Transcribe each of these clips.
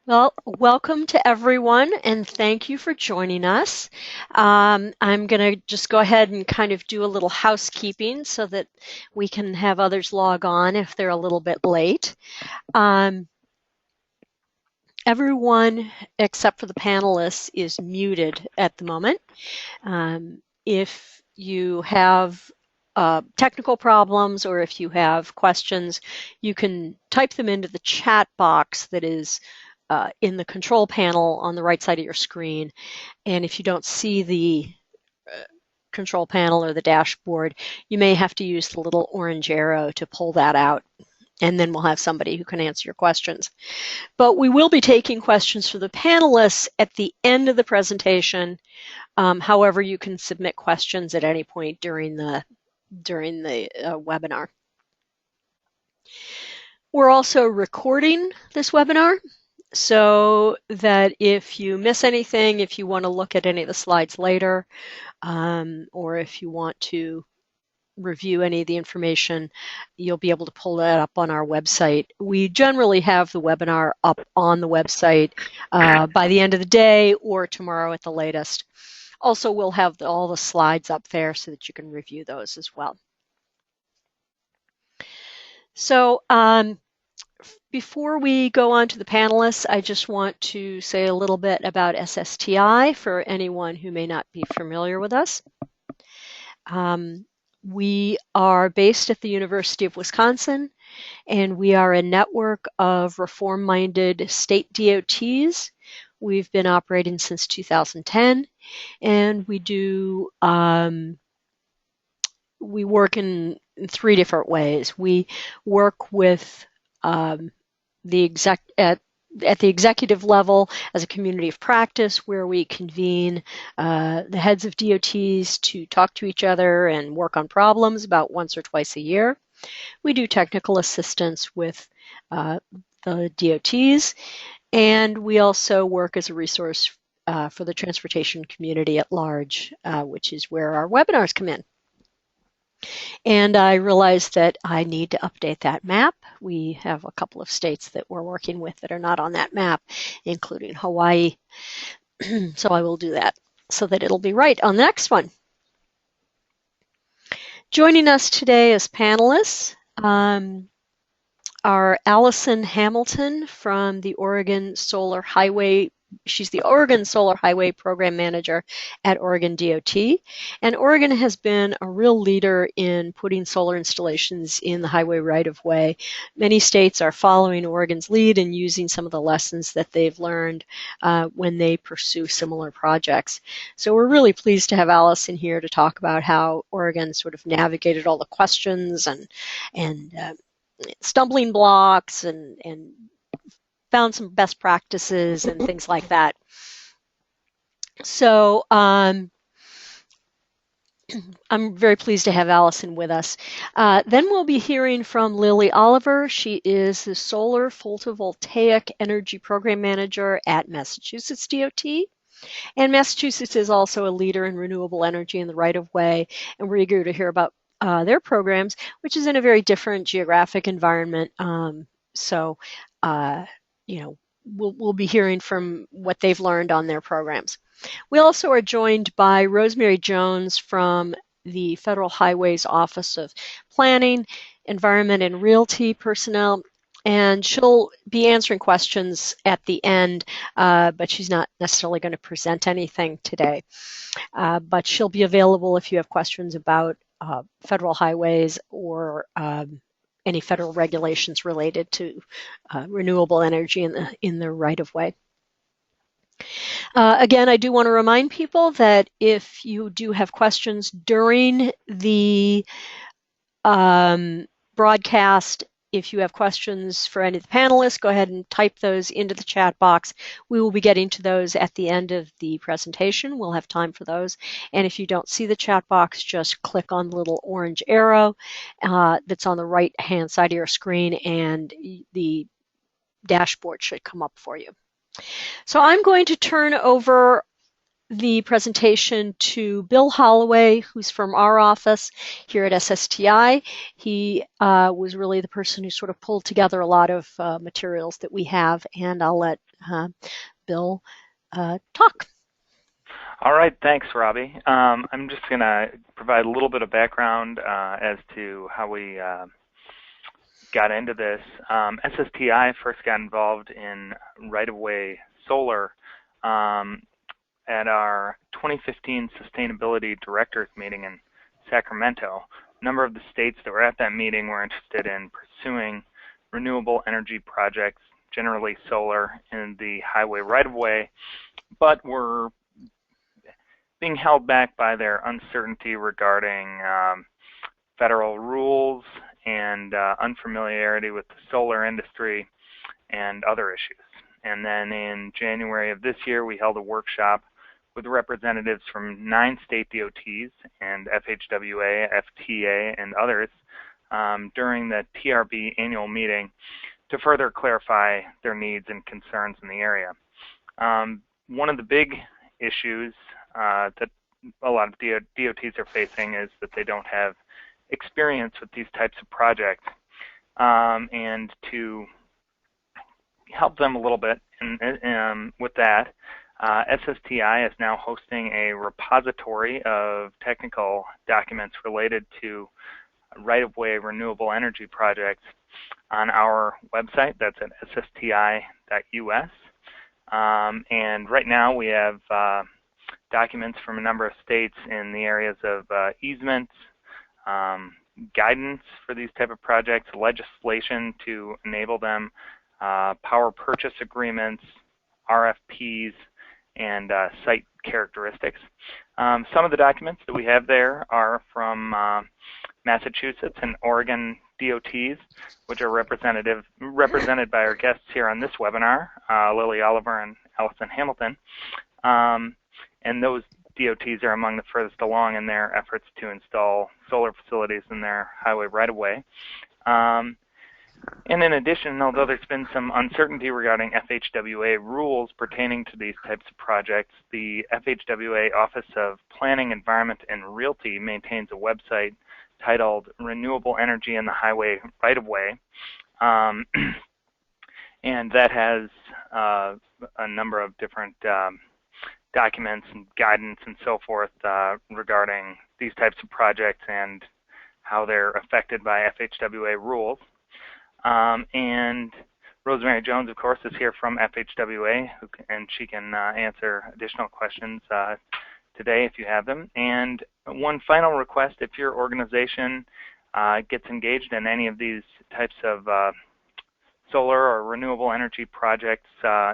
Well, welcome to everyone, and thank you for joining us. I'm going to just go ahead and kind of do a little housekeeping so that we can have others log on if they're a little bit late. Everyone except for the panelists is muted at the moment. If you have technical problems or if you have questions, you can type them into the chat box that is in the control panel on the right side of your screen. And if you don't see the control panel or the dashboard, you may have to use the little orange arrow to pull that out. And then we'll have somebody who can answer your questions. But we will be taking questions from the panelists at the end of the presentation. However, you can submit questions at any point during the webinar. We're also recording this webinar so that if you miss anything, if you want to look at any of the slides later, or if you want to review any of the information, you'll be able to pull that up on our website. We generally have the webinar up on the website by the end of the day or tomorrow at the latest. Also, we'll have all the slides up there so that you can review those as well. So before we go on to the panelists, I just want to say a little bit about SSTI for anyone who may not be familiar with us. We are based at the University of Wisconsin, and we are a network of reform-minded state DOTs. We've been operating since 2010, and we work in 3 different ways. We work with at the executive level as a community of practice where we convene the heads of DOTs to talk to each other and work on problems about once or twice a year. We do technical assistance with the DOTs, and we also work as a resource for the transportation community at large, which is where our webinars come in. And I realized that I need to update that map. We have a couple of states that we're working with that are not on that map, including Hawaii. So I will do that so that it'll be right on the next one. Joining us today as panelists are Allison Hamilton from the Oregon Solar Highway. She's the Oregon Solar Highway Program Manager at Oregon DOT. And Oregon has been a real leader in putting solar installations in the highway right-of-way. Many states are following Oregon's lead and using some of the lessons that they've learned when they pursue similar projects. So we're really pleased to have Allison here to talk about how Oregon sort of navigated all the questions and stumbling blocks and found some best practices and things like that. So I'm very pleased to have Allison with us. Then we'll be hearing from Lily Oliver. She is the Solar Photovoltaic Energy Program Manager at Massachusetts DOT. And Massachusetts is also a leader in renewable energy in the right-of-way, and we're eager to hear about their programs, which is in a very different geographic environment. You know, we'll be hearing from what they've learned on their programs. We also are joined by Rosemary Jones from the Federal Highways Office of Planning, Environment, and Realty personnel, and she'll be answering questions at the end, but she's not necessarily going to present anything today. But she'll be available if you have questions about federal highways or any federal regulations related to renewable energy in the right-of-way. Again, I do want to remind people that if you do have questions during the broadcast, if you have questions for any of the panelists, go ahead and type those into the chat box. We will be getting to those at the end of the presentation. We'll have time for those. And if you don't see the chat box, just click on the little orange arrow that's on the right-hand side of your screen, and the dashboard should come up for you. So I'm going to turn over the presentation to Bill Holloway, who's from our office here at SSTI. He was really the person who sort of pulled together a lot of materials that we have, and I'll let Bill talk. All right, thanks, Robbie. I'm just going to provide a little bit of background as to how we got into this. SSTI first got involved in right-of-way solar at our 2015 Sustainability Directors meeting in Sacramento. A number of the states that were at that meeting were interested in pursuing renewable energy projects, generally solar, in the highway right-of-way, but were being held back by their uncertainty regarding federal rules and unfamiliarity with the solar industry and other issues. And then in January of this year, we held a workshop with representatives from 9 state DOTs and FHWA, FTA, and others during the TRB annual meeting to further clarify their needs and concerns in the area. One of the big issues that a lot of DOTs are facing is that they don't have experience with these types of projects, and to help them a little bit with that, SSTI is now hosting a repository of technical documents related to right-of-way renewable energy projects on our website. That's at ssti.us. And right now we have documents from a number of states in the areas of easements, guidance for these type of projects, legislation to enable them, power purchase agreements, RFPs, and site characteristics. Some of the documents that we have there are from Massachusetts and Oregon DOTs, which are represented by our guests here on this webinar, Lily Oliver and Allison Hamilton. And those DOTs are among the furthest along in their efforts to install solar facilities in their highway right-of-way. And in addition, although there's been some uncertainty regarding FHWA rules pertaining to these types of projects, the FHWA Office of Planning, Environment, and Realty maintains a website titled Renewable Energy in the Highway Right-of-Way. And that has a number of different documents and guidance and so forth regarding these types of projects and how they're affected by FHWA rules. And Rosemary Jones, of course, is here from FHWA, and she can answer additional questions today if you have them. And one final request: if your organization gets engaged in any of these types of solar or renewable energy projects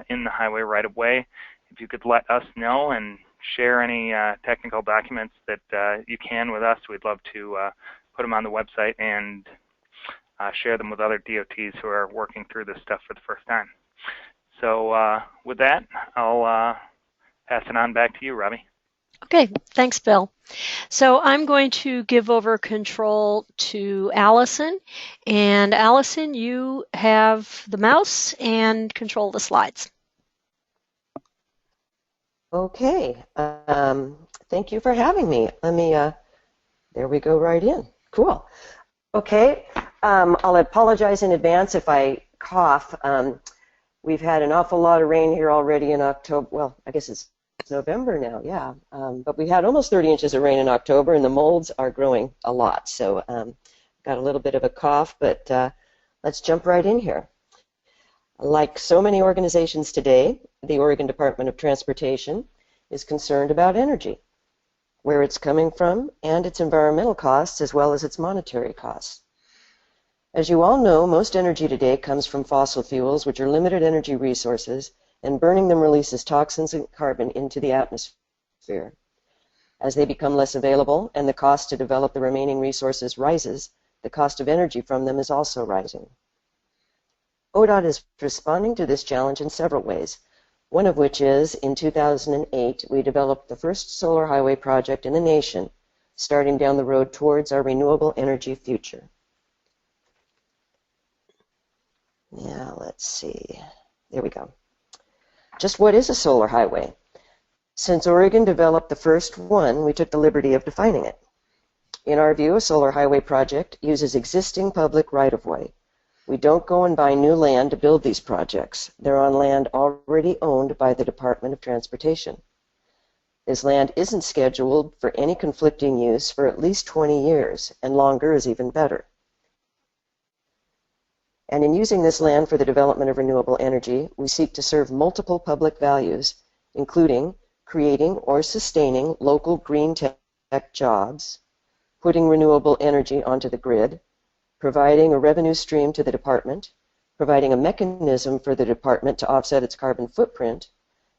in the highway right-of-way, if you could let us know and share any technical documents that you can with us, we'd love to put them on the website and share them with other DOTs who are working through this stuff for the first time. So with that, I'll pass it on back to you, Robbie. Okay, thanks, Bill. So I'm going to give over control to Allison. And Allison, you have the mouse and control the slides. Okay, thank you for having me. Let me, there we go right in. Cool. Okay, I'll apologize in advance if I cough. We've had an awful lot of rain here already in October. Well, I guess it's November now, yeah. But we had almost 30 inches of rain in October, and the molds are growing a lot. So got a little bit of a cough, but let's jump right in here. Like so many organizations today, the Oregon Department of Transportation is concerned about energy, where it's coming from, and its environmental costs, as well as its monetary costs. As you all know, most energy today comes from fossil fuels, which are limited energy resources, and burning them releases toxins and carbon into the atmosphere. As they become less available and the cost to develop the remaining resources rises, the cost of energy from them is also rising. ODOT is responding to this challenge in several ways, one of which is, in 2008, we developed the first solar highway project in the nation, starting down the road towards our renewable energy future. Now, let's see. There we go. Just what is a solar highway? Since Oregon developed the first one, we took the liberty of defining it. In our view, a solar highway project uses existing public right-of-way. We don't go and buy new land to build these projects. They're on land already owned by the Department of Transportation. This land isn't scheduled for any conflicting use for at least 20 years, and longer is even better. And in using this land for the development of renewable energy, we seek to serve multiple public values, including creating or sustaining local green tech jobs, putting renewable energy onto the grid, providing a revenue stream to the department, providing a mechanism for the department to offset its carbon footprint,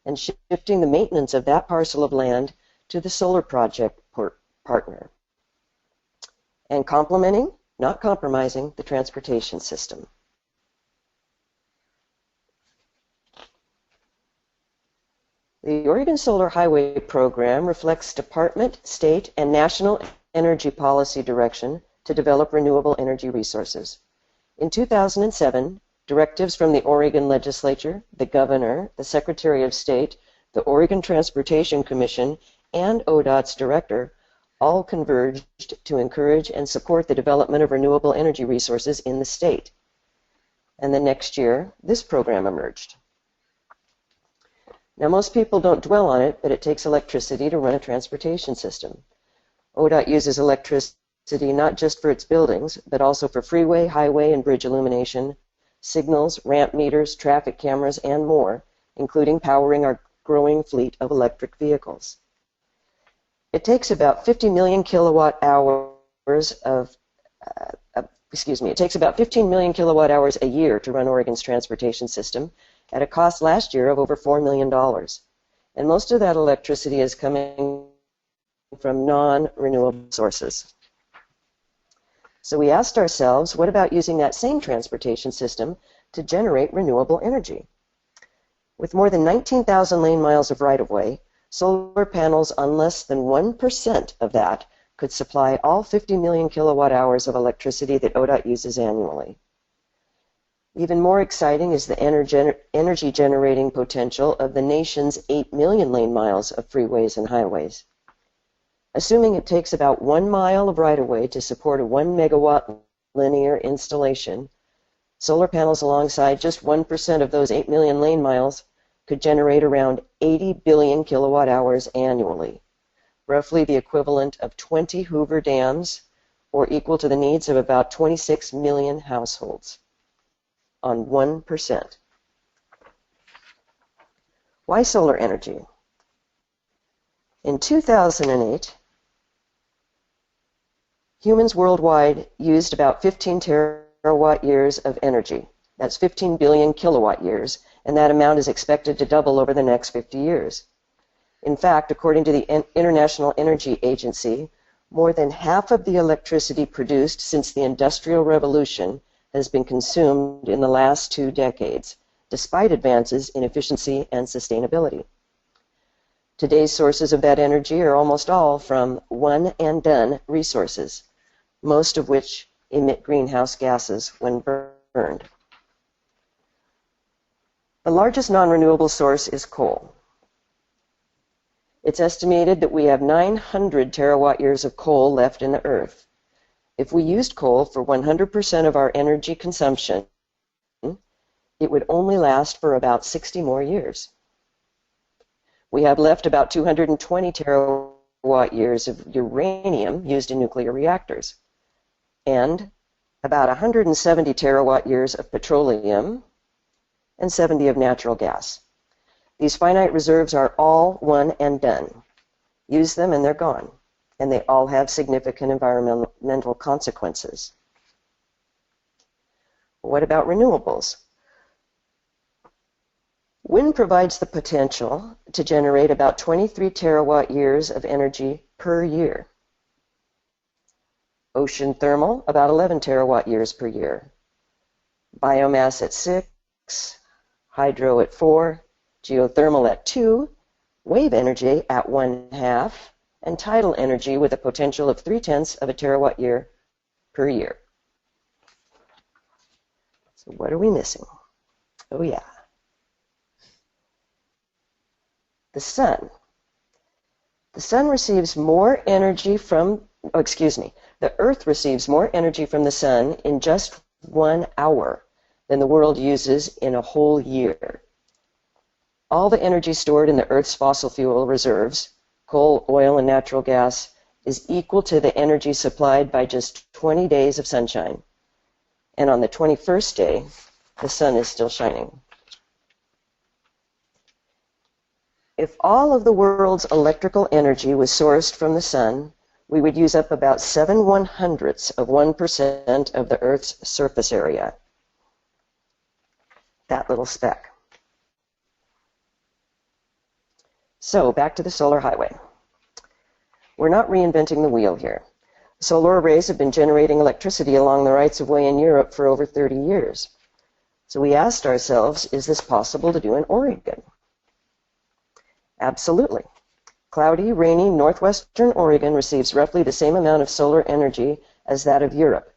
and shifting the maintenance of that parcel of land to the solar project partner, and complementing, not compromising, the transportation system. The Oregon Solar Highway Program reflects department, state, and national energy policy direction to develop renewable energy resources. In 2007, directives from the Oregon Legislature, the Governor, the Secretary of State, the Oregon Transportation Commission, and ODOT's Director all converged to encourage and support the development of renewable energy resources in the state. And the next year, this program emerged. Now, most people don't dwell on it, but it takes electricity to run a transportation system. ODOT uses electricity not just for its buildings, but also for freeway, highway, and bridge illumination, signals, ramp meters, traffic cameras, and more, including powering our growing fleet of electric vehicles. It takes about 50 million kilowatt hours it takes about 15 million kilowatt hours a year to run Oregon's transportation system at a cost last year of over $4 million. And most of that electricity is coming from non-renewable sources. So we asked ourselves, what about using that same transportation system to generate renewable energy? With more than 19,000 lane miles of right-of-way, solar panels on less than 1% of that could supply all 50 million kilowatt hours of electricity that ODOT uses annually. Even more exciting is the energy generating potential of the nation's 8 million lane miles of freeways and highways. Assuming it takes about 1 mile of right-of-way to support a 1 megawatt linear installation, solar panels alongside just 1% of those 8 million lane miles could generate around 80 billion kilowatt hours annually, roughly the equivalent of 20 Hoover dams, or equal to the needs of about 26 million households on 1%. Why solar energy? In 2008, humans worldwide used about 15 terawatt years of energy. That's 15 billion kilowatt years, and that amount is expected to double over the next 50 years. In fact, according to the International Energy Agency, more than half of the electricity produced since the Industrial Revolution has been consumed in the last 2 decades, despite advances in efficiency and sustainability. Today's sources of that energy are almost all from one-and-done resources, most of which emit greenhouse gases when burned. The largest non-renewable source is coal. It's estimated that we have 900 terawatt years of coal left in the earth. If we used coal for 100% of our energy consumption, it would only last for about 60 more years. We have left about 220 terawatt years of uranium used in nuclear reactors, and about 170 terawatt years of petroleum, and 70 of natural gas. These finite reserves are all one and done. Use them and they're gone, and they all have significant environmental consequences. What about renewables? Wind provides the potential to generate about 23 terawatt years of energy per year. Ocean thermal, about 11 terawatt years per year. Biomass at 6, hydro at 4, geothermal at 2, wave energy at 1/2, and tidal energy with a potential of 0.3 of a terawatt year per year. So what are we missing? Oh yeah. The sun. The sun receives more energy from, the Earth receives more energy from the sun in just 1 hour than the world uses in a whole year. All the energy stored in the Earth's fossil fuel reserves, coal, oil, and natural gas, is equal to the energy supplied by just 20 days of sunshine. And on the 21st day, the sun is still shining. If all of the world's electrical energy was sourced from the sun, we would use up about 7/100ths of 1% of the Earth's surface area. That little speck. So back to the solar highway. We're not reinventing the wheel here. Solar arrays have been generating electricity along the rights of way in Europe for over 30 years. So we asked ourselves, is this possible to do in Oregon? Absolutely. Cloudy, rainy, northwestern Oregon receives roughly the same amount of solar energy as that of Europe,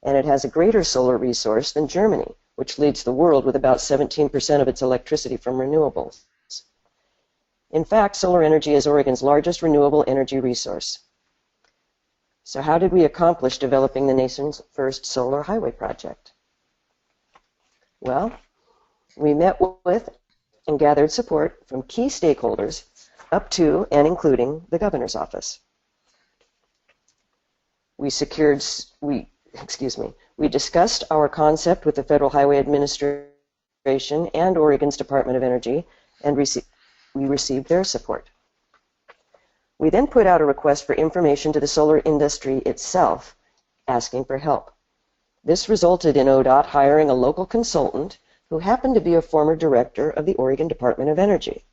and it has a greater solar resource than Germany, which leads the world with about 17% of its electricity from renewables. In fact, solar energy is Oregon's largest renewable energy resource. So how did we accomplish developing the nation's first solar highway project? Well, we met with and gathered support from key stakeholders up to and including the governor's office. We discussed our concept with the Federal Highway Administration and Oregon's Department of Energy, and we received their support. We then put out a request for information to the solar industry itself, asking for help. This resulted in ODOT hiring a local consultant who happened to be a former director of the Oregon Department of Energy.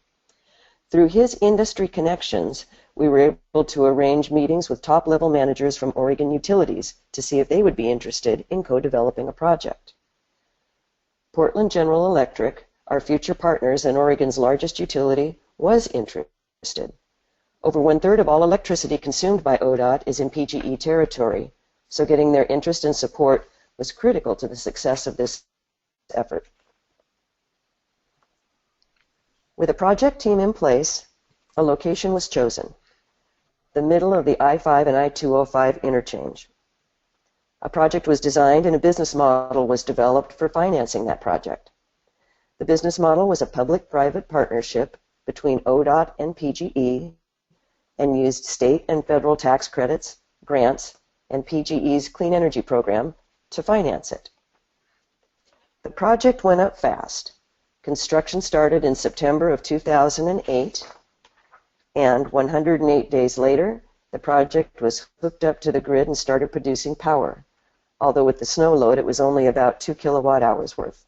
Through his industry connections, we were able to arrange meetings with top-level managers from Oregon utilities to see if they would be interested in co-developing a project. Portland General Electric, our future partners and Oregon's largest utility, was interested. Over 1/3 of all electricity consumed by ODOT is in PGE territory, so getting their interest and support was critical to the success of this effort. With a project team in place, a location was chosen, the middle of the I-5 and I-205 interchange. A project was designed and a business model was developed for financing that project. The business model was a public-private partnership between ODOT and PGE and used state and federal tax credits, grants, and PGE's Clean Energy Program to finance it. The project went up fast. Construction started in September of 2008, and 108 days later, the project was hooked up to the grid and started producing power, although with the snow load, it was only about 2 kilowatt hours worth.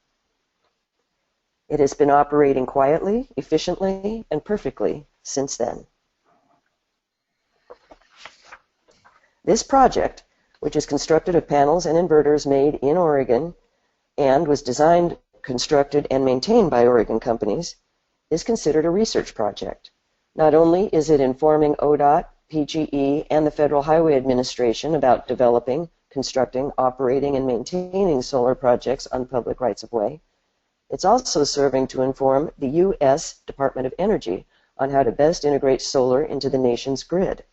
It has been operating quietly, efficiently, and perfectly since then. This project, which is constructed of panels and inverters made in Oregon and was designed, constructed, and maintained by Oregon companies, is considered a research project. Not only is it informing ODOT, PGE, and the Federal Highway Administration about developing, constructing, operating, and maintaining solar projects on public rights-of-way, it's also serving to inform the U.S. Department of Energy on how to best integrate solar into the nation's grid.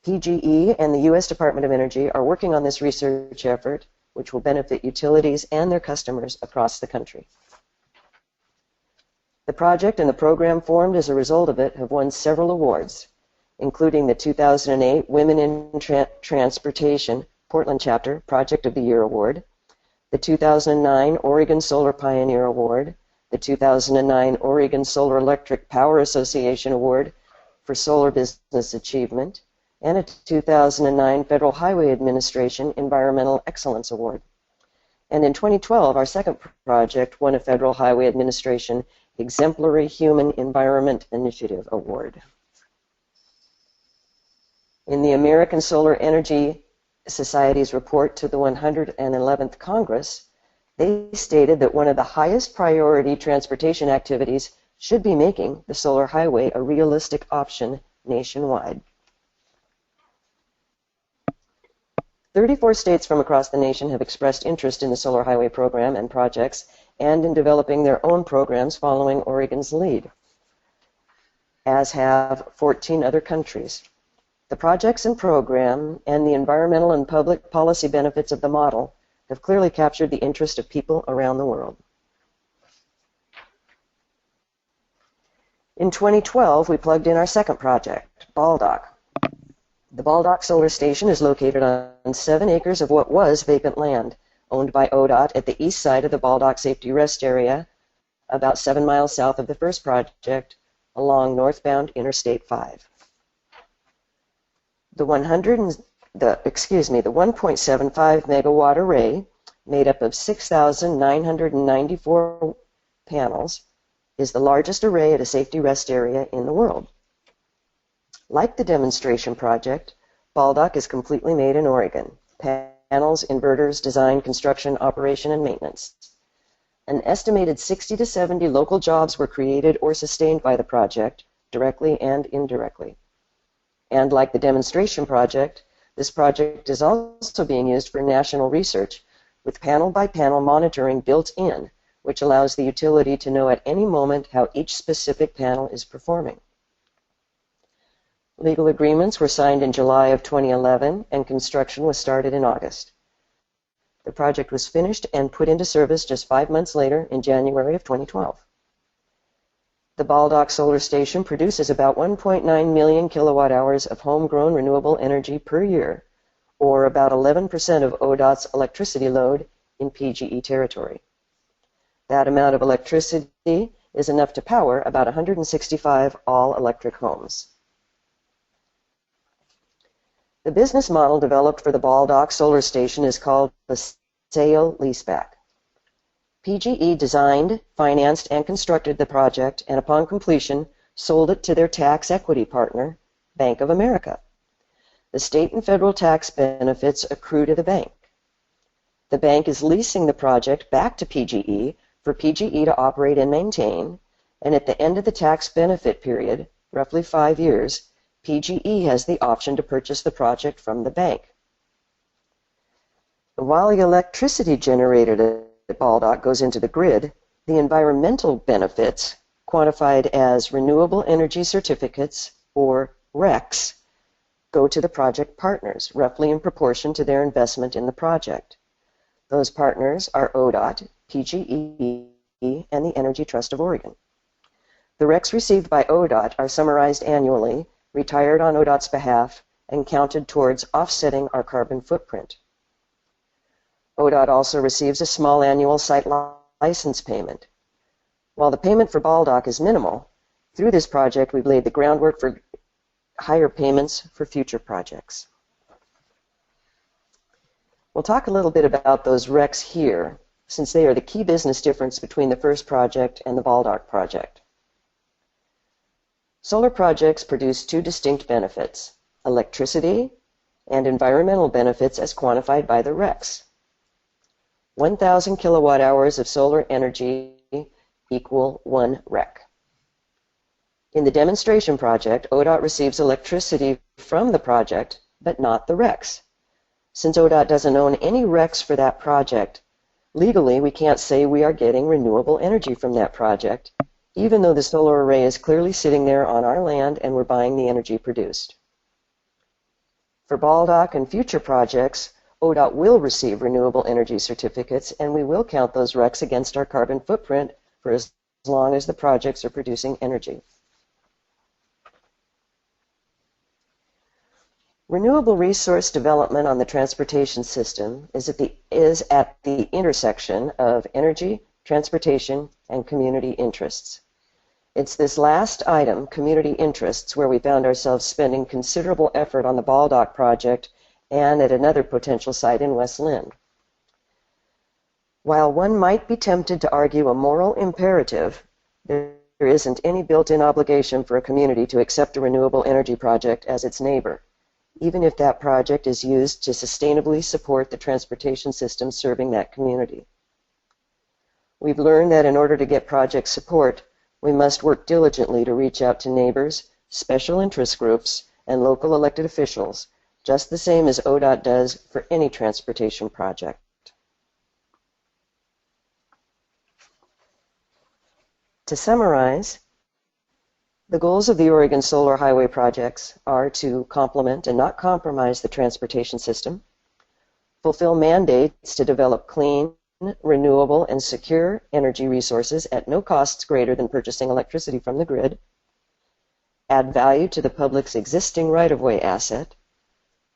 PGE and the U.S. Department of Energy are working on this research effort, which will benefit utilities and their customers across the country. The project and the program formed as a result of it have won several awards, including the 2008 Women in Transportation Portland Chapter Project of the Year Award, the 2009 Oregon Solar Pioneer Award, the 2009 Oregon Solar Electric Power Association Award for Solar Business Achievement, and a 2009 Federal Highway Administration Environmental Excellence Award. And in 2012, our second project won a Federal Highway Administration Exemplary Human Environment Initiative Award. In the American Solar Energy Society's report to the 111th Congress, they stated that one of the highest priority transportation activities should be making the solar highway a realistic option nationwide. 34 states from across the nation have expressed interest in the solar highway program and projects and in developing their own programs following Oregon's lead. as have 14 other countries. The projects and program and the environmental and public policy benefits of the model have clearly captured the interest of people around the world. In 2012, we plugged in our second project, Baldock. The Baldock Solar Station is located on 7 acres of what was vacant land, owned by ODOT at the east side of the Baldock Safety Rest Area, about 7 miles south of the first project, along northbound Interstate 5. The 1.75 megawatt array, made up of 6,994 panels, is the largest array at a safety rest area in the world. Like the demonstration project, Baldock is completely made in Oregon. Panels, inverters, design, construction, operation, and maintenance. An estimated 60 to 70 local jobs were created or sustained by the project, directly and indirectly. And like the demonstration project, this project is also being used for national research, with panel-by-panel monitoring built in, which allows the utility to know at any moment how each specific panel is performing. Legal agreements were signed in July of 2011, and construction was started in August. The project was finished and put into service just 5 months later in January of 2012. The Baldock Solar Station produces about 1.9 million kilowatt hours of homegrown renewable energy per year, or about 11% of ODOT's electricity load in PGE territory. That amount of electricity is enough to power about 165 all-electric homes. The business model developed for the Baldock Solar Station is called the sale-leaseback. PGE designed, financed, and constructed the project, and upon completion, sold it to their tax equity partner, Bank of America. The state and federal tax benefits accrue to the bank. The bank is leasing the project back to PGE for PGE to operate and maintain, and at the end of the tax benefit period, roughly 5 years, PGE has the option to purchase the project from the bank. While the electricity generated at Baldock goes into the grid, the environmental benefits, quantified as renewable energy certificates, or RECs, go to the project partners, roughly in proportion to their investment in the project. Those partners are ODOT, PGE, and the Energy Trust of Oregon. The RECs received by ODOT are summarized annually, retired on ODOT's behalf, and counted towards offsetting our carbon footprint. ODOT also receives a small annual site license payment. While the payment for Baldock is minimal, through this project we've laid the groundwork for higher payments for future projects. We'll talk a little bit about those RECs here, since they are the key business difference between the first project and the Baldock project. Solar projects produce 2 distinct benefits, electricity and environmental benefits as quantified by the RECs. 1,000 kilowatt hours of solar energy equal 1 REC. In the demonstration project, ODOT receives electricity from the project, but not the RECs. Since ODOT doesn't own any RECs for that project, legally we can't say we are getting renewable energy from that project, even though the solar array is clearly sitting there on our land and we're buying the energy produced. For Baldock and future projects, ODOT will receive renewable energy certificates, and we will count those RECs against our carbon footprint for as long as the projects are producing energy. Renewable resource development on the transportation system is at the intersection of energy, transportation, and community interests. It's this last item, community interests, where we found ourselves spending considerable effort on the Baldock project and at another potential site in West Lynn. While one might be tempted to argue a moral imperative, there isn't any built-in obligation for a community to accept a renewable energy project as its neighbor, even if that project is used to sustainably support the transportation system serving that community. We've learned that in order to get project support, we must work diligently to reach out to neighbors, special interest groups, and local elected officials, just the same as ODOT does for any transportation project. To summarize, The goals of the Oregon Solar Highway projects are to complement and not compromise the transportation system, fulfill mandates to develop clean, renewable, and secure energy resources at no costs greater than purchasing electricity from the grid, add value to the public's existing right-of-way asset,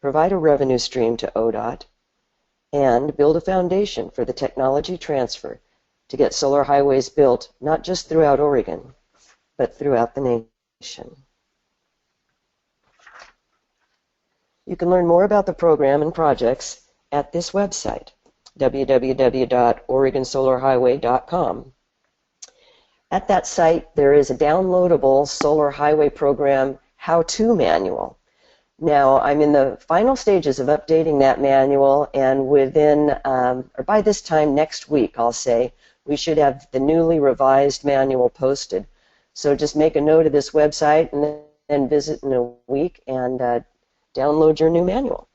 provide a revenue stream to ODOT, and build a foundation for the technology transfer to get solar highways built not just throughout Oregon, but throughout the nation. You can learn more about the program and projects at this website, www.oregonsolarhighway.com. At that site, there is a downloadable Solar Highway Program how-to manual. Now, I'm in the final stages of updating that manual, and within, or by this time next week, I'll say, we should have the newly revised manual posted. So just make a note of this website and then visit in a week and download your new manual.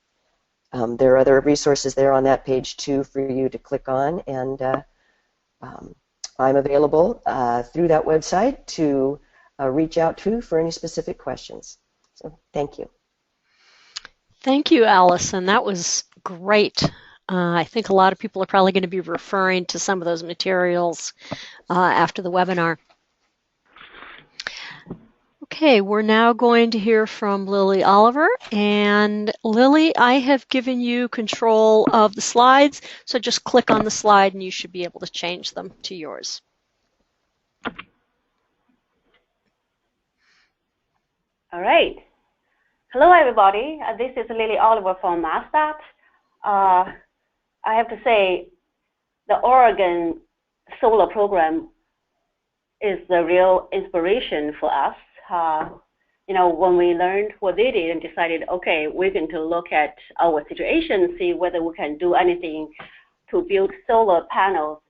There are other resources there on that page too for you to click on, and I'm available through that website to reach out to for any specific questions. So thank you. Thank you, Allison. That was great. I think a lot of people are probably going to be referring to some of those materials after the webinar. Okay, we're now going to hear from Lily Oliver. And Lily, I have given you control of the slides, so just click on the slide and you should be able to change them to yours. All right. Hello, everybody. This is Lily Oliver from MassDOT. I have to say, the Oregon Solar Program is the real inspiration for us. You know, when we learned what they did and decided, okay, we're going to look at our situation, see whether we can do anything to build solar panels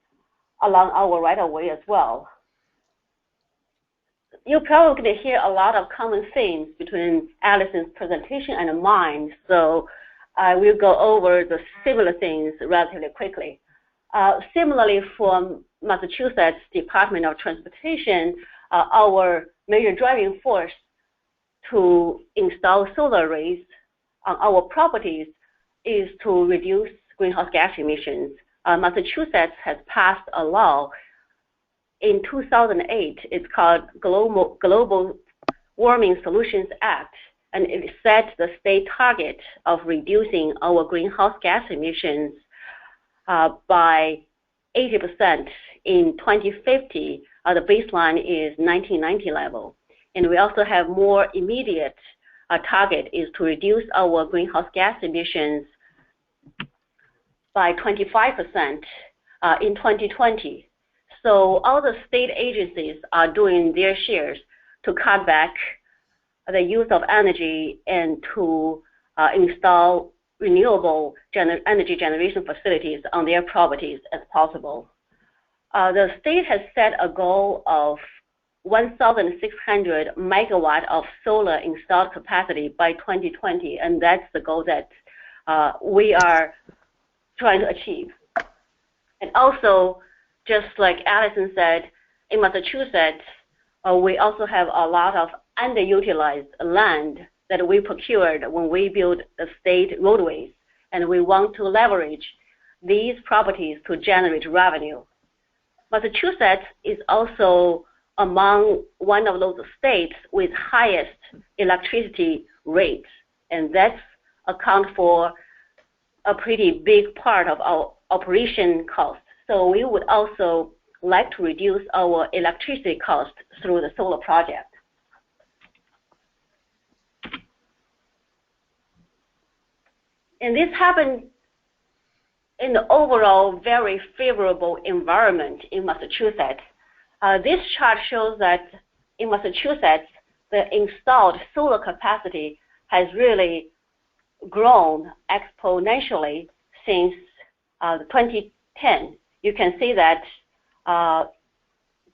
along our right-of-way as well. You're probably going to hear a lot of common themes between Allison's presentation and mine, so I will go over the similar things relatively quickly. Similarly, from Massachusetts Department of Transportation, our major driving force to install solar arrays on our properties is to reduce greenhouse gas emissions. Massachusetts has passed a law in 2008. It's called Global Warming Solutions Act, and it sets the state target of reducing our greenhouse gas emissions by 80% in 2050. The baseline is 1990 level. And we also have more immediate target is to reduce our greenhouse gas emissions by 25% in 2020. So all the state agencies are doing their shares to cut back the use of energy and to install renewable energy generation facilities on their properties as possible. The state has set a goal of 1,600 megawatt of solar installed capacity by 2020, and that's the goal that we are trying to achieve. And also, just like Allison said, in Massachusetts, we also have a lot of underutilized land that we procured when we built the state roadways, and we want to leverage these properties to generate revenue. Massachusetts is also among one of those states with highest electricity rates, and that's account for a pretty big part of our operation costs. So we would also like to reduce our electricity costs through the solar project. And this happened in the overall very favorable environment in Massachusetts. This chart shows that in Massachusetts, the installed solar capacity has really grown exponentially since 2010. You can see that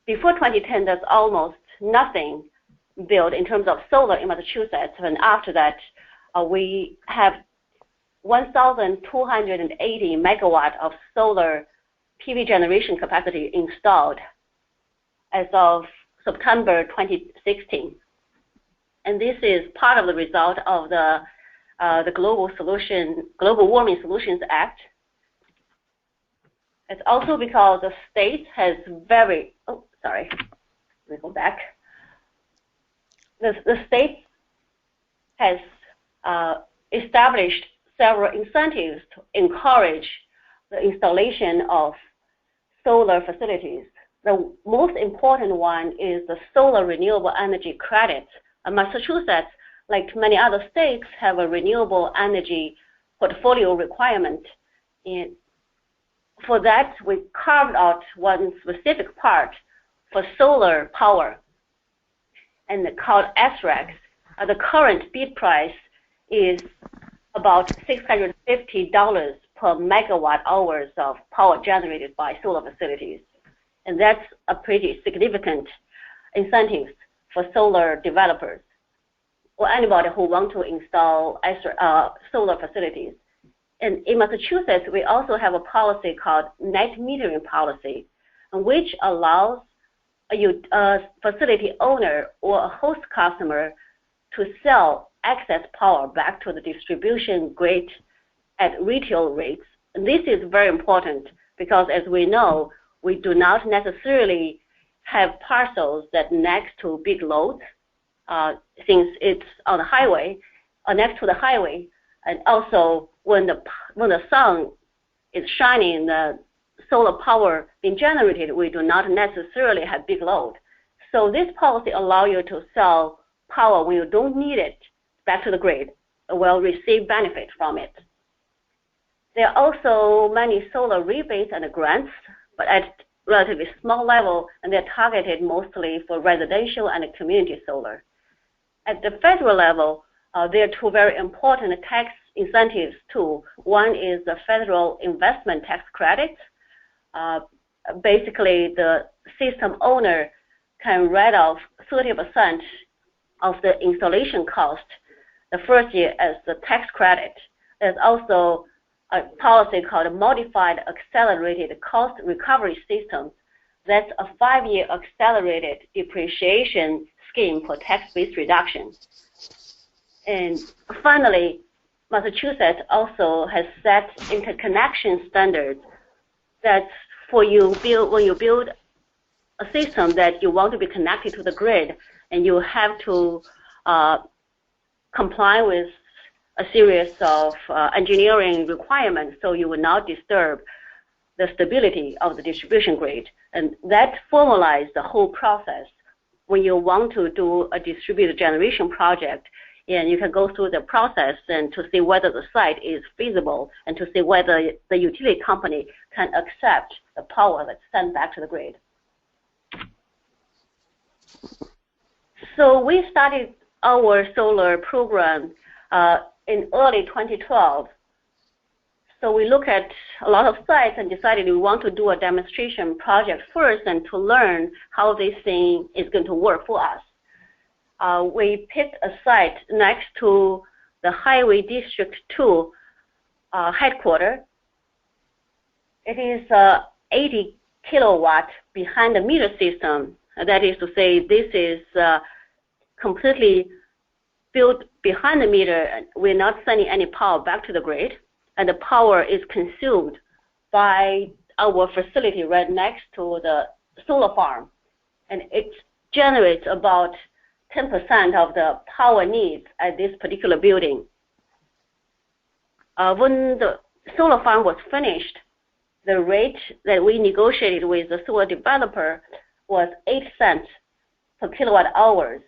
before 2010, there's almost nothing built in terms of solar in Massachusetts, and after that, we have 1,280 megawatt of solar PV generation capacity installed as of September 2016. And this is part of the result of the Global Warming Solutions Act. It's also because the state has let me go back. The state has established several incentives to encourage the installation of solar facilities. The most important one is the solar renewable energy credit. Massachusetts, like many other states, have a renewable energy portfolio requirement. And for that, we carved out one specific part for solar power, and called SRECs. The current bid price is about $650 per megawatt hours of power generated by solar facilities. And that's a pretty significant incentive for solar developers or anybody who want to install solar facilities. And in Massachusetts, we also have a policy called net metering policy, which allows a facility owner or a host customer to sell excess power back to the distribution grid at retail rates. And this is very important because, as we know, we do not necessarily have parcels that next to big loads, since it's on the highway, or next to the highway, and also when the sun is shining, the solar power being generated, we do not necessarily have big load. So this policy allows you to sell power when you don't need it back to the grid, will receive benefit from it. There are also many solar rebates and grants, but at relatively small level, and they're targeted mostly for residential and community solar. At the federal level, there are two very important tax incentives too. One is the federal investment tax credit. Basically, the system owner can write off 30% of the installation cost the first year as the tax credit. There's also a policy called a Modified Accelerated Cost Recovery System. That's a 5-year accelerated depreciation scheme for tax-based reduction. And finally, Massachusetts also has set interconnection standards that when you build a system that you want to be connected to the grid, and you have to comply with a series of engineering requirements so you will not disturb the stability of the distribution grid. And that formalized the whole process. When you want to do a distributed generation project, and you can go through the process and to see whether the site is feasible and to see whether the utility company can accept the power that's sent back to the grid. So we started our solar program in early 2012. So we looked at a lot of sites and decided we want to do a demonstration project first and to learn how this thing is going to work for us. We picked a site next to the Highway District 2 headquarters. It is 80 kilowatt behind the meter system. That is to say, this is completely built behind the meter. We're not sending any power back to the grid, and the power is consumed by our facility right next to the solar farm. And it generates about 10% of the power needs at this particular building. When the solar farm was finished, the rate that we negotiated with the solar developer was 8 cents per kilowatt hours.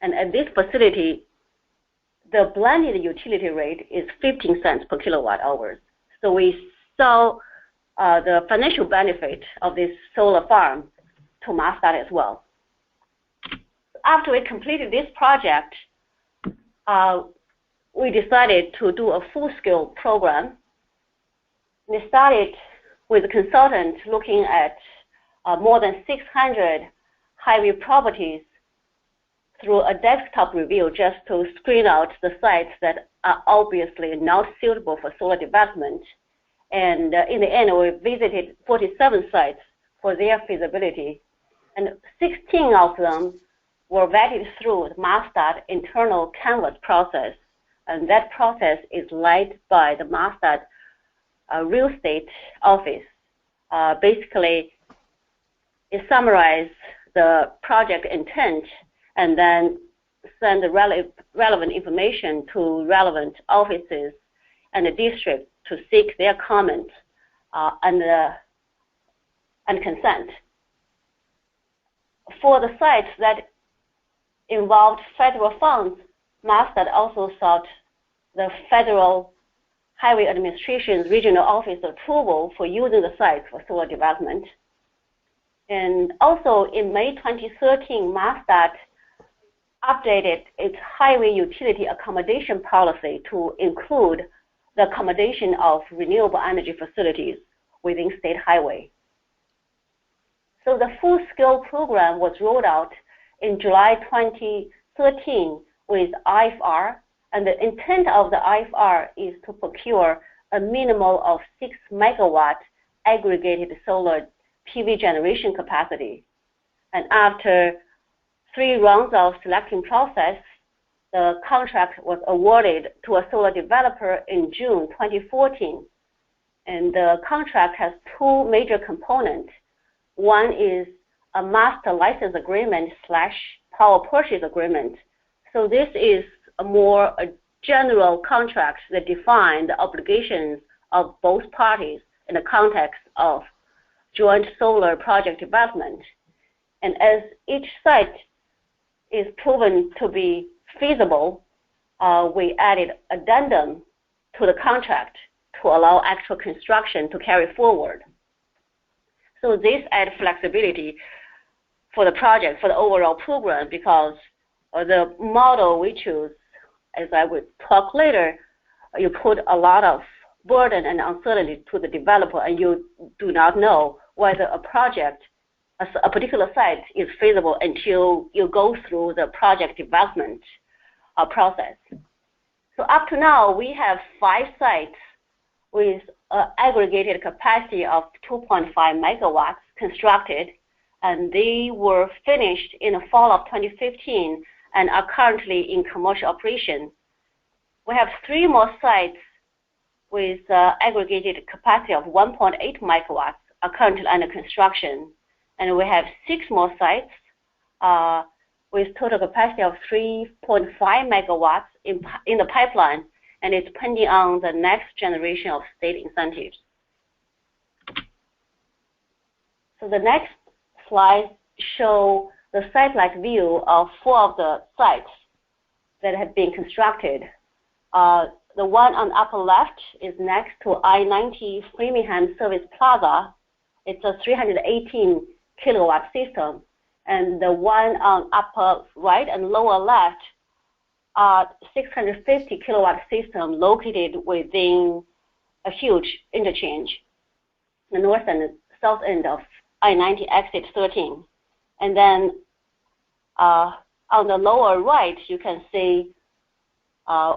And at this facility, the blended utility rate is 15 cents per kilowatt hours. So we saw the financial benefit of this solar farm to Mascot as well. After we completed this project, we decided to do a full-scale program. We started with a consultant looking at more than 600 highway properties through a desktop review just to screen out the sites that are obviously not suitable for solar development. And in the end, we visited 47 sites for their feasibility. And 16 of them were vetted through the Mastad internal canvas process, and that process is led by the Mastad real estate office. Basically, it summarizes the project intent and then send the relevant information to relevant offices and the district to seek their comment and consent. For the sites that involved federal funds, Mastad also sought the Federal Highway Administration's regional office approval for using the site for solar development. And also in May 2013, Mastad updated its highway utility accommodation policy to include the accommodation of renewable energy facilities within state highway. So the full-scale program was rolled out in July 2013 with IFR, and the intent of the IFR is to procure a minimum of 6 megawatt aggregated solar PV generation capacity. And after 3 rounds of selecting process, the contract was awarded to a solar developer in June 2014. And the contract has 2 major components. One is a master license agreement / power purchase agreement. So this is a general contract that defines the obligations of both parties in the context of joint solar project development. And as each site is proven to be feasible, we added addendum to the contract to allow actual construction to carry forward. So this adds flexibility for the project, for the overall program, because the model we choose, as I will talk later, you put a lot of burden and uncertainty to the developer, and you do not know whether a project, a particular site is feasible until you go through the project development process. So up to now, we have 5 sites with an aggregated capacity of 2.5 megawatts constructed, and they were finished in the fall of 2015 and are currently in commercial operation. We have 3 more sites with aggregated capacity of 1.8 megawatts are currently under construction, and we have 6 more sites with total capacity of 3.5 megawatts in the pipeline, and it's pending on the next generation of state incentives. So the next slide shows the site-like view of 4 of the sites that have been constructed. The one on the upper left is next to I-90 Framingham Service Plaza. It's a 318 kilowatt system. And the one on upper right and lower left are 650 kilowatt system located within a huge interchange, the north and south end of I-90 exit 13. And then on the lower right, you can see a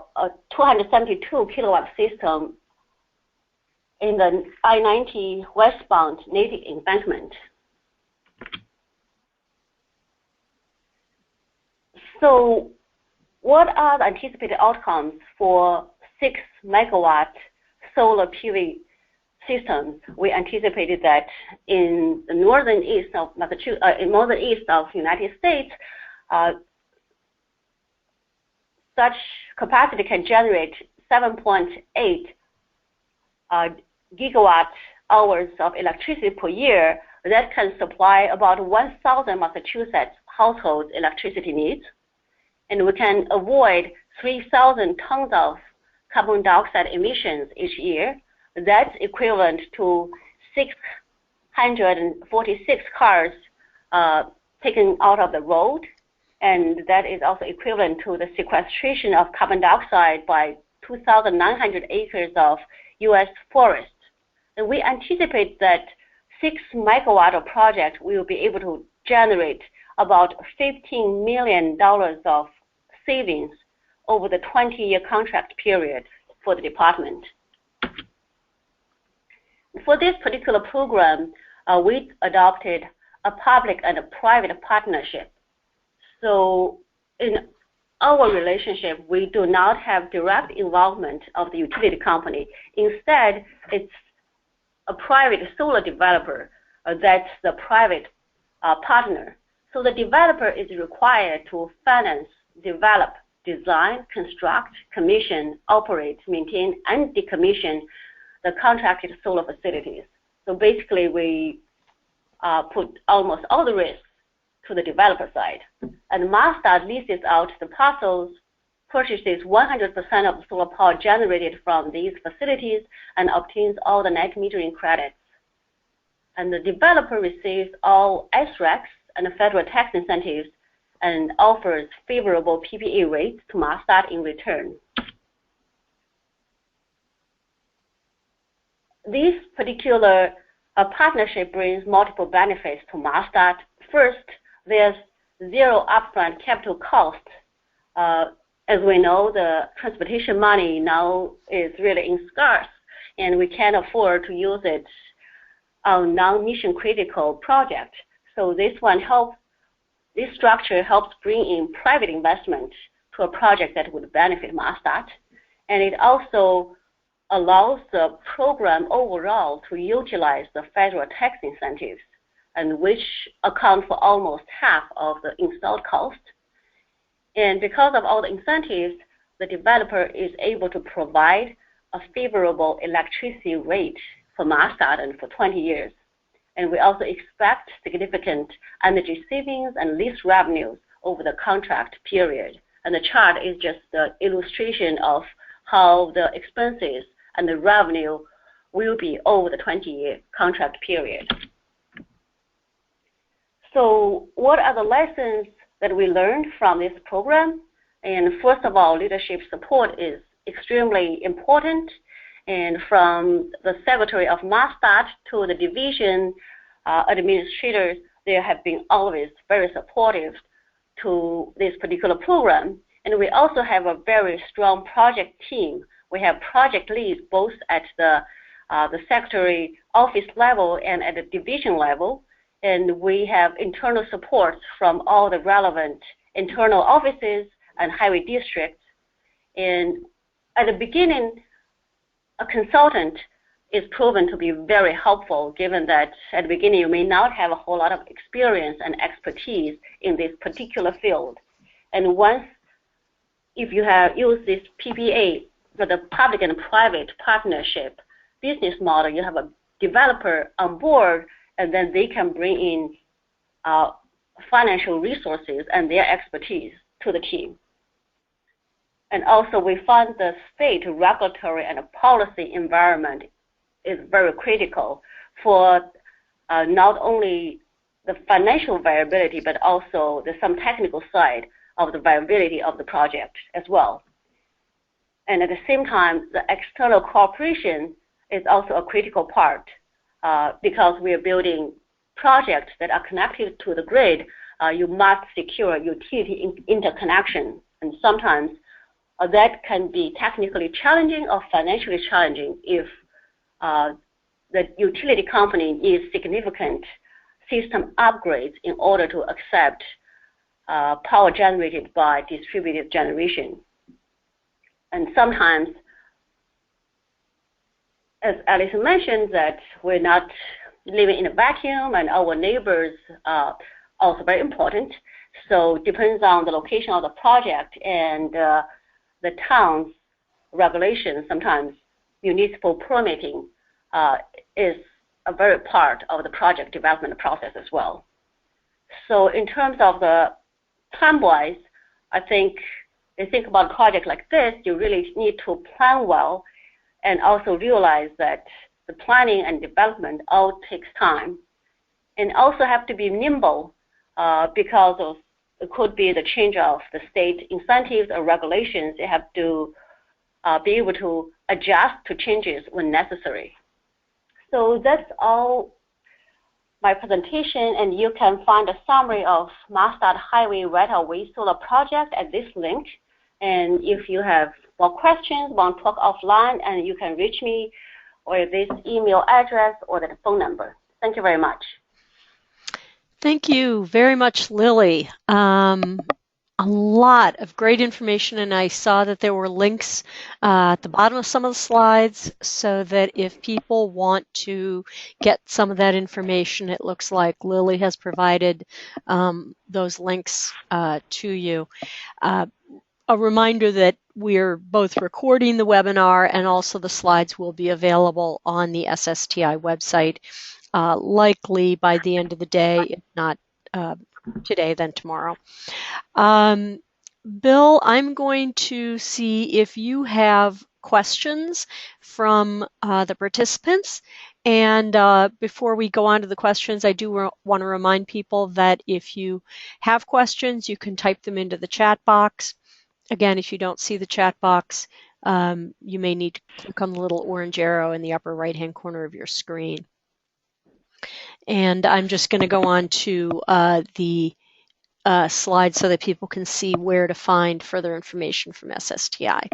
272 kilowatt system in the I-90 westbound native embankment. So what are the anticipated outcomes for 6 megawatt solar PV systems? We anticipated that in the northern east of Massachusetts, in northern east of the United States, such capacity can generate 7.8 gigawatt hours of electricity per year. That can supply about 1,000 Massachusetts households' electricity needs. And we can avoid 3,000 tons of carbon dioxide emissions each year. That's equivalent to 646 cars taken out of the road. And that is also equivalent to the sequestration of carbon dioxide by 2,900 acres of U.S. forests. And we anticipate that 6 megawatt of project will be able to generate about $15 million of savings over the 20-year contract period for the department. For this particular program, we adopted a public and a private partnership. So in our relationship, we do not have direct involvement of the utility company. Instead, it's a private solar developer that's the private partner. So the developer is required to finance, develop, design, construct, commission, operate, maintain, and decommission the contracted solar facilities. So basically, we put almost all the risks to the developer side. And Mastart leases out the parcels, purchases 100% of the solar power generated from these facilities, and obtains all the net metering credits. And the developer receives all SRECs and federal tax incentives and offers favorable PPA rates to Mastart in return. This particular partnership brings multiple benefits to Mastart. First, there's zero upfront capital cost. As we know, the transportation money now is really scarce, and we can't afford to use it on non-mission critical projects. So this structure helps bring in private investment to a project that would benefit Mastart, and it also allows the program overall to utilize the federal tax incentives, and which account for almost half of the installed cost. And because of all the incentives, the developer is able to provide a favorable electricity rate for Mastart and for 20 years. And we also expect significant energy savings and lease revenues over the contract period. And the chart is just the illustration of how the expenses and the revenue will be over the 20-year contract period. So what are the lessons that we learned from this program? And first of all, leadership support is extremely important. And from the Secretary of Mastart to the division administrators, they have been always very supportive to this particular program. And we also have a very strong project team. We have project leads both at the secretary office level and at the division level. And we have internal support from all the relevant internal offices and highway districts. And at the beginning, a consultant is proven to be very helpful, given that at the beginning you may not have a whole lot of experience and expertise in this particular field. And once, if you have used this PPA, for the public and private partnership business model, you have a developer on board, and then they can bring in financial resources and their expertise to the team. And also, we find the state regulatory and policy environment is very critical for not only the financial viability, but also some technical side of the viability of the project as well. And at the same time, the external cooperation is also a critical part because we are building projects that are connected to the grid. You must secure utility interconnection, and sometimes that can be technically challenging or financially challenging if the utility company needs significant system upgrades in order to accept power generated by distributed generation. And sometimes, as Alice mentioned, that we're not living in a vacuum, and our neighbors are also very important. So it depends on the location of the project and the town's regulations. Sometimes municipal permitting is a very part of the project development process as well. So in terms of the time-wise, I think if you think about a project like this, you really need to plan well and also realize that the planning and development all takes time, and also have to be nimble because of it could be the change of the state incentives or regulations. You have to be able to adjust to changes when necessary. So that's all my presentation, and you can find a summary of Mastart Highway right-of-way solar project at this link. And if you have more questions, want to talk offline, and you can reach me or this email address or the phone number. Thank you very much. Thank you very much, Lily. A lot of great information, and I saw that there were links at the bottom of some of the slides so that if people want to get some of that information, it looks like Lily has provided those links to you. A reminder that we're both recording the webinar and also the slides will be available on the SSTI website likely by the end of the day, if not today, then tomorrow. Bill, I'm going to see if you have questions from the participants. And before we go on to the questions, I do want to remind people that if you have questions, you can type them into the chat box. Again, if you don't see the chat box, you may need to click on the little orange arrow in the upper right-hand corner of your screen. And I'm just going to go on to the slide so that people can see where to find further information from SSTI.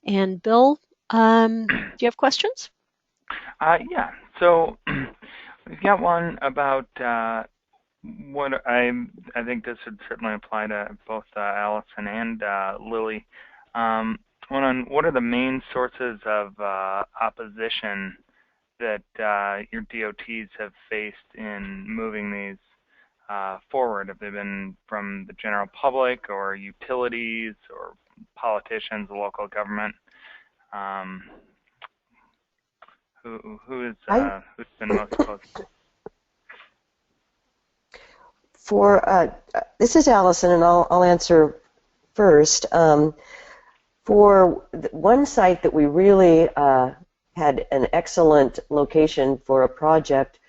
And Bill, do you have questions? Yeah, so we've got one about what I think this would certainly apply to both Allison and Lily. One on what are the main sources of opposition that your DOTs have faced in moving these forward? Have they been from the general public or utilities or politicians, the local government? Who's been most opposed? This is Allison, and I'll answer first. For one site that we really had an excellent location for a project,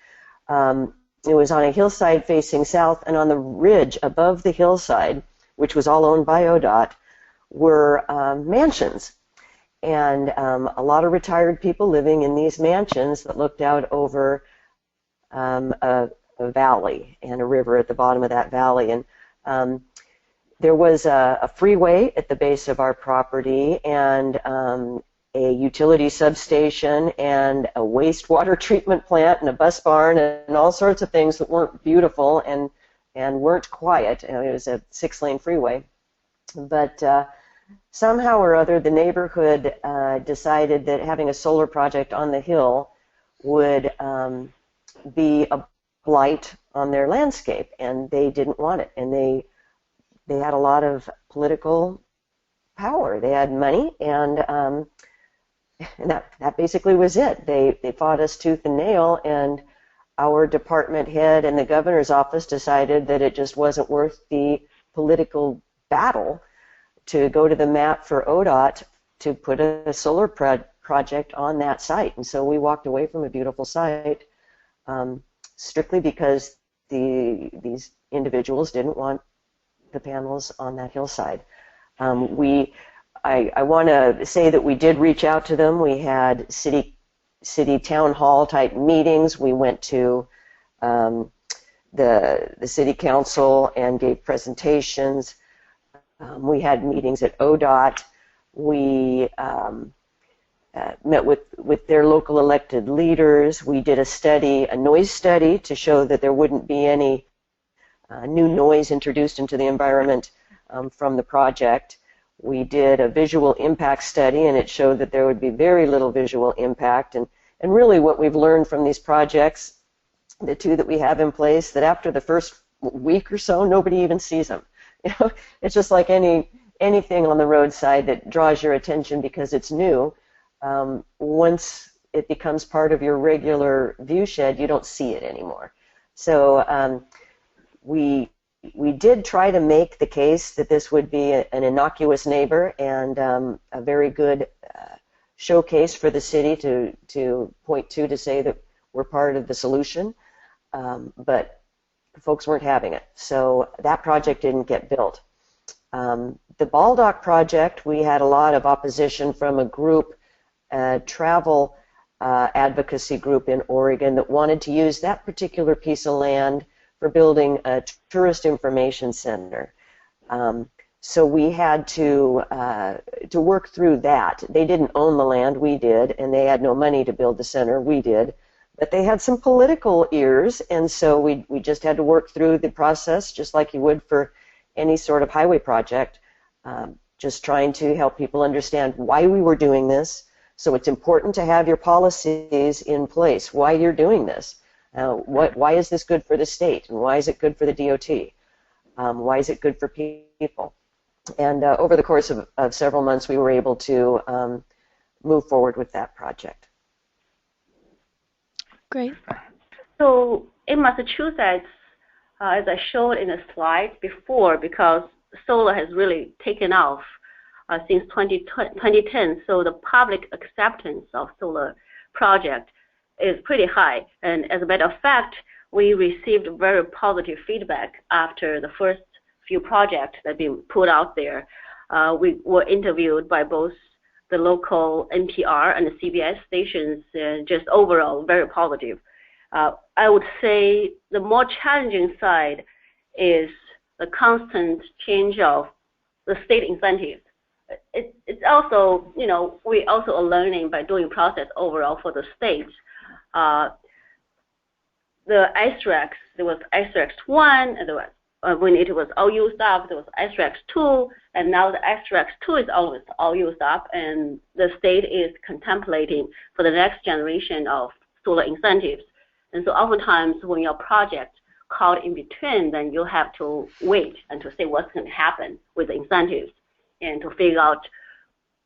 it was on a hillside facing south, and on the ridge above the hillside, which was all owned by ODOT, were mansions. And a lot of retired people living in these mansions that looked out over a valley and a river at the bottom of that valley. And there was a freeway at the base of our property, and a utility substation, and a wastewater treatment plant, and a bus barn, and all sorts of things that weren't beautiful and weren't quiet. It was a 6-lane freeway. But somehow or other, the neighborhood decided that having a solar project on the hill would be a blight on their landscape, and they didn't want it. And they had a lot of political power. They had money, and that basically was it. They fought us tooth and nail, and our department head and the governor's office decided that it just wasn't worth the political battle to go to the mat for ODOT to put a solar project on that site. And so we walked away from a beautiful site strictly because these individuals didn't want the panels on that hillside. I want to say that we did reach out to them. We had city town hall type meetings. We went to the city council and gave presentations. We had meetings at ODOT. We met with their local elected leaders. We did a noise study to show that there wouldn't be any new noise introduced into the environment from the project. We did a visual impact study, and it showed that there would be very little visual impact. And really what we've learned from these projects, the two that we have in place, that after the first week or so, nobody even sees them. It's just like anything on the roadside that draws your attention because it's new. Once it becomes part of your regular view shed, you don't see it anymore. So we did try to make the case that this would be an innocuous neighbor and a very good showcase for the city to point to say that we're part of the solution, but folks weren't having it. So that project didn't get built. The Baldock project, we had a lot of opposition from a group, travel advocacy group in Oregon that wanted to use that particular piece of land for building a tourist information center. So we had to work through that. They didn't own the land, we did, and they had no money to build the center, we did. but they had some political ears, and so we just had to work through the process just like you would for any sort of highway project, just trying to help people understand why we were doing this. So it's important to have your policies in place, why you're doing this. Why is this good for the state, and why is it good for the DOT? Why is it good for people? And over the course of several months, we were able to move forward with that project. Great. So in Massachusetts, as I showed in the slide before, because solar has really taken off since 2010, so the public acceptance of solar project is pretty high. And as a matter of fact, we received very positive feedback after the first few projects that have been put out there. We were interviewed by both the local NPR and the CBS stations, and just overall very positive. I would say the more challenging side is the constant change of the state incentives. It's also, you know, we also are learning by doing process overall for the states. The SREX, there was SREX 1, and there was, when it was all used up, there was SREX 2, and now the SREX 2 is almost all used up, and the state is contemplating for the next generation of solar incentives. And so oftentimes when your project caught in between, then you have to wait and to see what's going to happen with the incentives and to figure out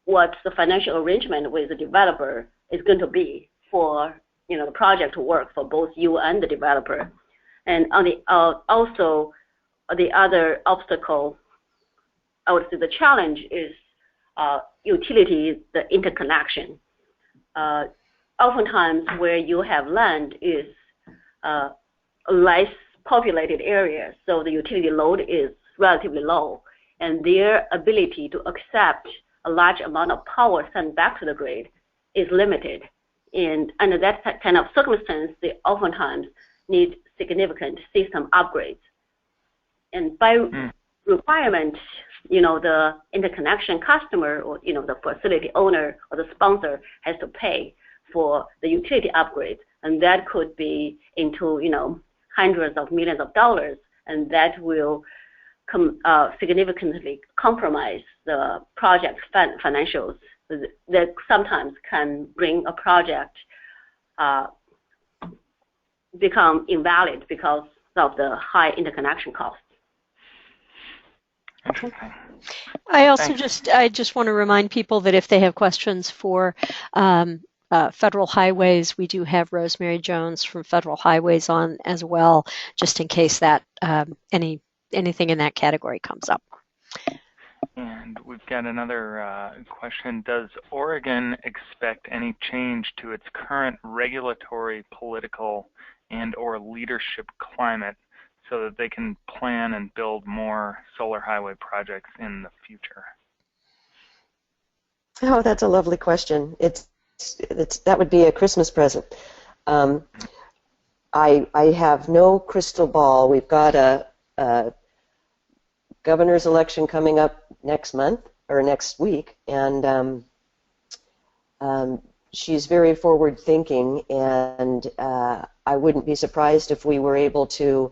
what the financial arrangement with the developer is going to be for, you know, the project to work for both you and the developer. And on the also the other obstacle, I would say the challenge is utility, the interconnection. Oftentimes where you have land is less populated areas, so the utility load is relatively low, and their ability to accept a large amount of power sent back to the grid is limited. And under that kind of circumstance, they oftentimes need significant system upgrades. And by requirement, you know, the interconnection customer or, you know, the facility owner or the sponsor has to pay for the utility upgrades, and that could be into, you know, hundreds of millions of dollars, and that will significantly compromise the project's financials. That sometimes can bring a project become invalid because of the high interconnection costs. Interesting. I also just want to remind people that if they have questions for Federal Highways, we do have Rosemary Jones from Federal Highways on as well, just in case that anything in that category comes up. And we've got another question. Does Oregon expect any change to its current regulatory, political, and or leadership climate so that they can plan and build more solar highway projects in the future? Oh, that's a lovely question. That would be a Christmas present. I have no crystal ball. We've got a governor's election coming up next month or next week, and she's very forward-thinking, and I wouldn't be surprised if we were able to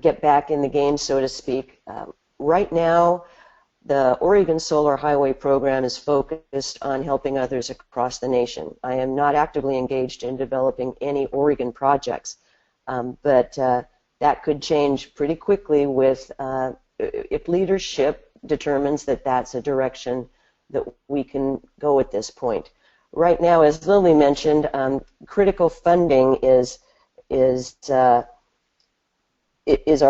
get back in the game, so to speak. Right now, the Oregon Solar Highway Program is focused on helping others across the nation. I am not actively engaged in developing any Oregon projects, but that could change pretty quickly with if leadership determines that that's a direction that we can go at this point. Right now, as Lily mentioned, critical funding is our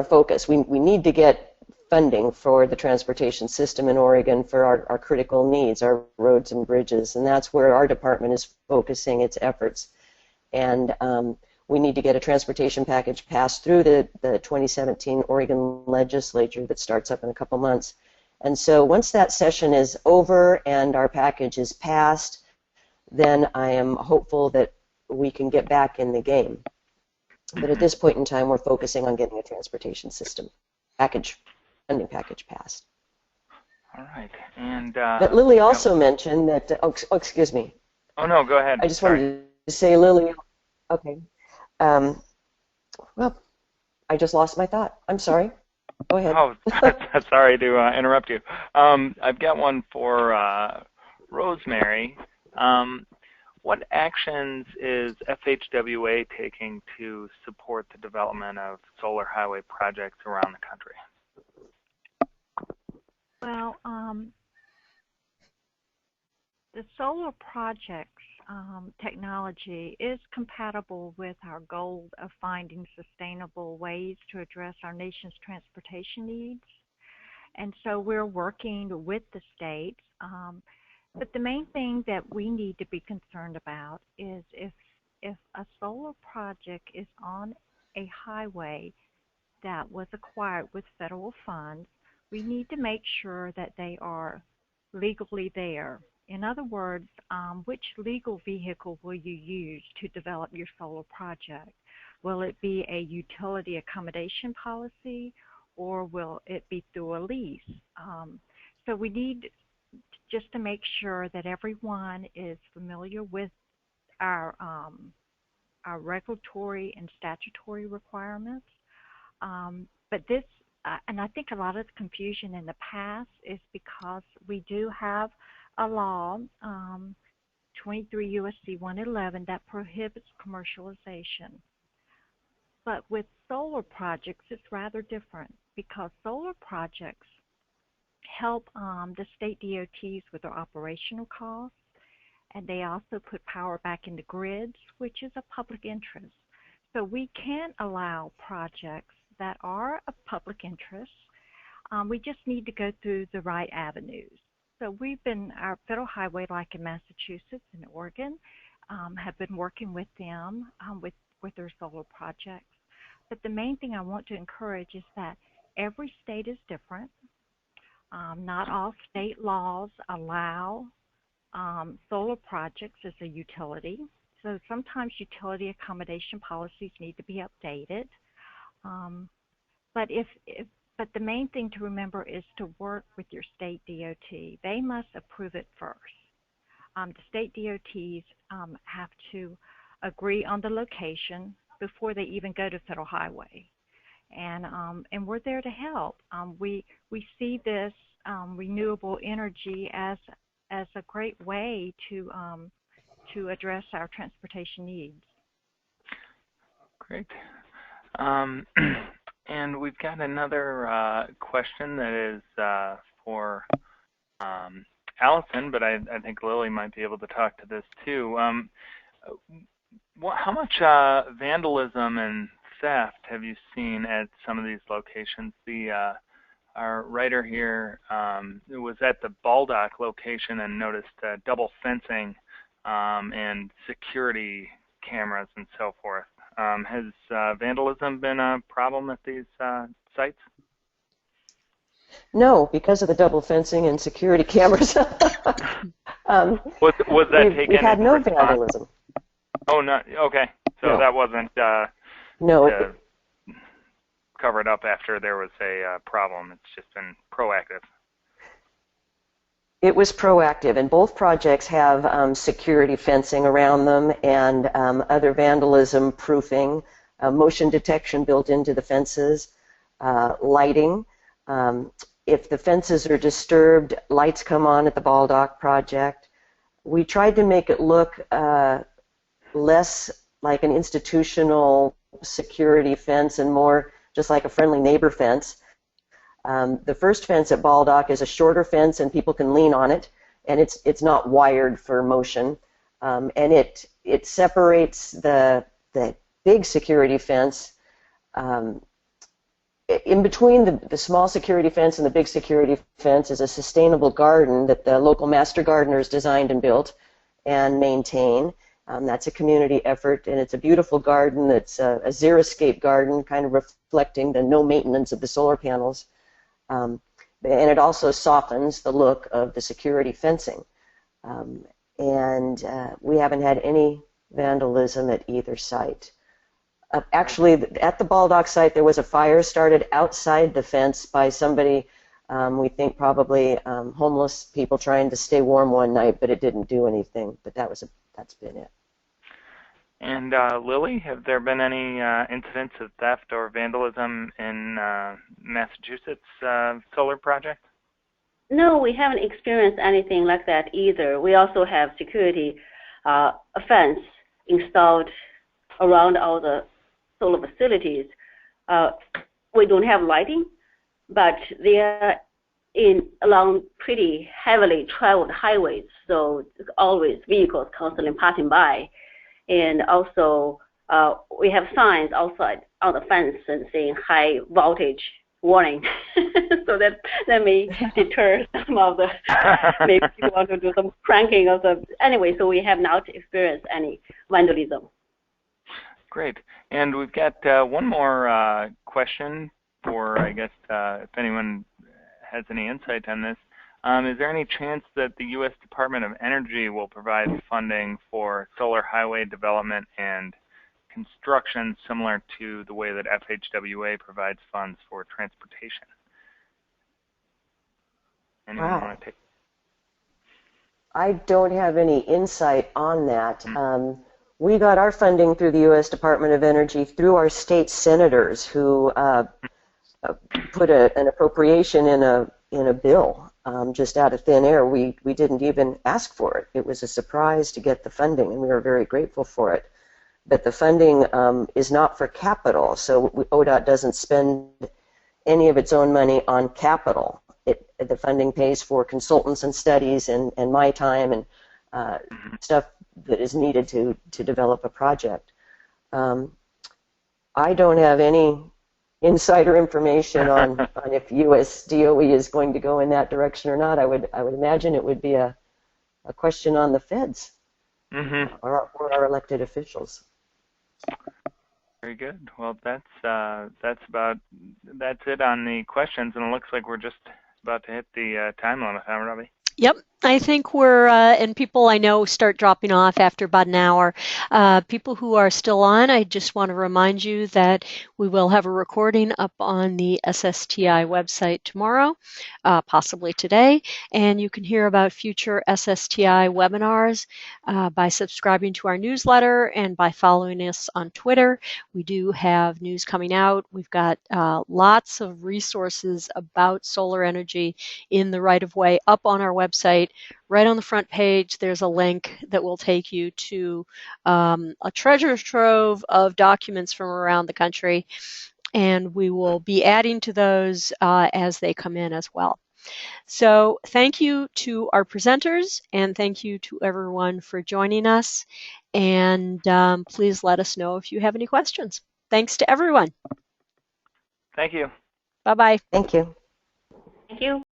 focus. We need to get funding for the transportation system in Oregon for our critical needs, our roads and bridges, and that's where our department is focusing its efforts. And we need to get a transportation package passed through the 2017 Oregon legislature that starts up in a couple months. And so once that session is over and our package is passed, then I am hopeful that we can get back in the game. But at this point in time, we're focusing on getting a transportation system funding package passed. All right. And but Lily also mentioned that, excuse me. Oh, no, go ahead. I just wanted say, Lily, okay. Well, I just lost my thought. I'm sorry. Go ahead. Oh, sorry to interrupt you. I've got one for Rosemary. What actions is FHWA taking to support the development of solar highway projects around the country? Well, the solar projects technology is compatible with our goal of finding sustainable ways to address our nation's transportation needs. And so we're working with the states. But the main thing that we need to be concerned about is if a solar project is on a highway that was acquired with federal funds, we need to make sure that they are legally there. In other words, which legal vehicle will you use to develop your solar project? Will it be a utility accommodation policy, or will it be through a lease? So we need just to make sure that everyone is familiar with our regulatory and statutory requirements. But this, and I think a lot of the confusion in the past is because we do have a law, 23 U.S.C. 111, that prohibits commercialization. But with solar projects, it's rather different because solar projects help the state DOTs with their operational costs, and they also put power back into grids, which is a public interest. So we can allow projects that are of public interest. We just need to go through the right avenues. So our federal highway, like in Massachusetts and Oregon, have been working with them with their solar projects. But the main thing I want to encourage is that every state is different. Not all state laws allow solar projects as a utility. So sometimes utility accommodation policies need to be updated. But the main thing to remember is to work with your state DOT. They must approve it first. The state DOTs have to agree on the location before they even go to federal highway. And we're there to help. We see this renewable energy as a great way to address our transportation needs. Great. And we've got another question that is for Allison, but I think Lily might be able to talk to this too. How much vandalism and theft have you seen at some of these locations? Our writer here was at the Baldock location and noticed double fencing and security cameras and so forth. Has vandalism been a problem at these sites? No, because of the double fencing and security cameras. Was that taken? We've had no vandalism. Oh, no. Okay. So no. That wasn't no. Covered up after there was a problem. It's just been proactive. It was proactive, and both projects have security fencing around them and other vandalism proofing, motion detection built into the fences, lighting. If the fences are disturbed, lights come on at the Baldock project. We tried to make it look less like an institutional security fence and more just like a friendly neighbor fence. The first fence at Baldock is a shorter fence and people can lean on it, and it's not wired for motion. And it separates the big security fence. In between the small security fence and the big security fence is a sustainable garden that the local master gardeners designed and built and maintain. That's a community effort, and it's a beautiful garden that's a xeriscape garden, kind of reflecting the no maintenance of the solar panels. And it also softens the look of the security fencing. And we haven't had any vandalism at either site. Actually, at the Baldock site, there was a fire started outside the fence by somebody, we think probably homeless people trying to stay warm one night, but it didn't do anything. But that's been it. And Lily, have there been any incidents of theft or vandalism in Massachusetts solar project? No, we haven't experienced anything like that either. We also have security fence installed around all the solar facilities. We don't have lighting, but they are along pretty heavily traveled highways, so always vehicles constantly passing by. And also, we have signs outside on the fence and saying high voltage warning. So that may deter some of the, maybe people want to do some pranking of the, anyway, so we have not experienced any vandalism. Great. And we've got one more question for, I guess, if anyone has any insight on this. Is there any chance that the U.S. Department of Energy will provide funding for solar highway development and construction similar to the way that FHWA provides funds for transportation? Anyone want to take? I don't have any insight on that. We got our funding through the U.S. Department of Energy through our state senators who put an appropriation in a bill just out of thin air. We didn't even ask for it. It was a surprise to get the funding, and we were very grateful for it. But the funding is not for capital, so ODOT doesn't spend any of its own money on capital. The funding pays for consultants and studies and my time and stuff that is needed to develop a project. I don't have any insider information on if U.S. DOE is going to go in that direction or not. I would imagine it would be a question on the feds or our elected officials. Very good. Well, that's it on the questions, and it looks like we're just about to hit the time limit, huh, Robbie? Yep, I think we're, and people I know start dropping off after about an hour. People who are still on, I just want to remind you that we will have a recording up on the SSTI website tomorrow, possibly today, and you can hear about future SSTI webinars by subscribing to our newsletter and by following us on Twitter. We do have news coming out. We've got lots of resources about solar energy in the right-of-way up on our website. Right on the front page, there's a link that will take you to a treasure trove of documents from around the country, and we will be adding to those as they come in as well. So thank you to our presenters, and thank you to everyone for joining us, and please let us know if you have any questions. Thanks to everyone. Thank you. Bye-bye. Thank you. Thank you.